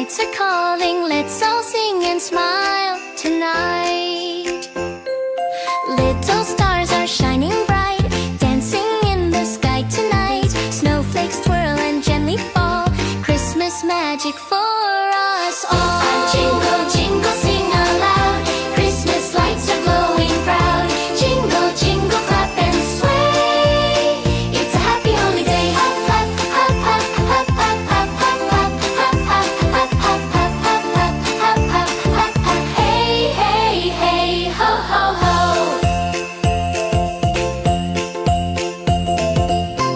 lights are calling, let's all sing and smile tonight. Little stars are shining bright, dancing in the sky tonight. Snowflakes twirl and gently fall, Christmas magic for us all. Jingle, jingle, sing aloud, Christmas lights are glowing proud. Jingle, jingle, clap and sway, it's a happy holiday. Hop, hop, hop, hop, hop, hop, hop, hop, hop, hop, hop, hop, hop, hop, hop, hop, hop, hop. Hey, hey, hey, ho, ho, ho.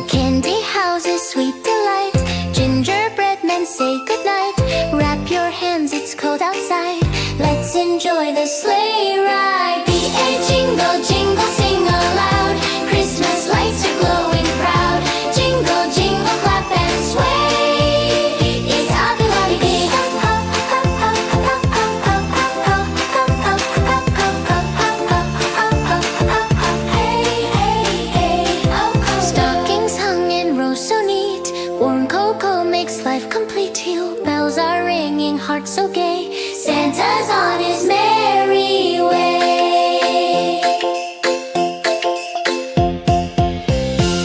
Candy houses, sweet delight, gingerbread men say goodnight. Wrap your hands, it's cold outside, let's enjoy the sleigh ride. Be a jingle, jingle, sing aloud, Christmas lights are glowing proud. Jingle, jingle, clap and sway, it's a happy holiday. Hop, hop, hop, hop, hop, hop, hop, hop, hop, hop, hop, hop, hop, hop, hop, hop, hop. Hey, hey, hey, ho, ho. Stockings hung in rows so neat, warm cocoa makes life complete. Heel bells are ringing, hearts so gay, Santa's on his merry way.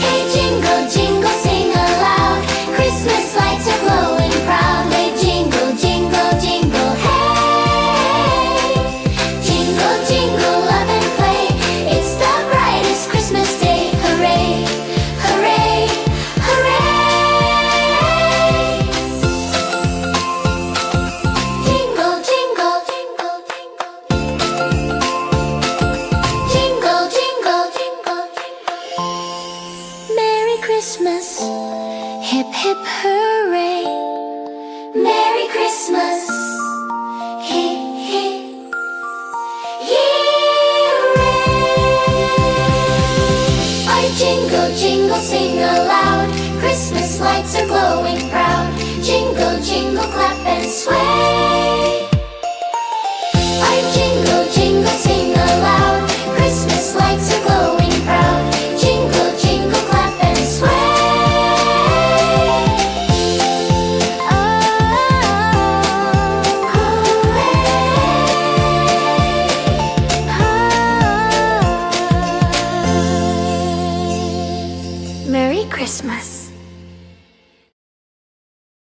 Hey, jingle, jingle, sing aloud, Christmas lights are glowing proud. Hey, jingle, jingle, jingle, hey. Jingle, jingle, love and play, it's the brightest Christmas day. Hooray, hooray, hooray. Jingle, jingle, jingle, jingle, jingle, jingle, jingle. Merry Christmas, hip hip hooray. Merry Christmas, hip hip hooray. Our jingle, jingle, sing aloud, Christmas lights are glowing proud. Jingle, jingle, clap and sway. Our jingle, jingle, sing aloud, Christmas lights are glowing proud. Jingle, jingle, clap and sway. Oh, hooray. Merry Christmas.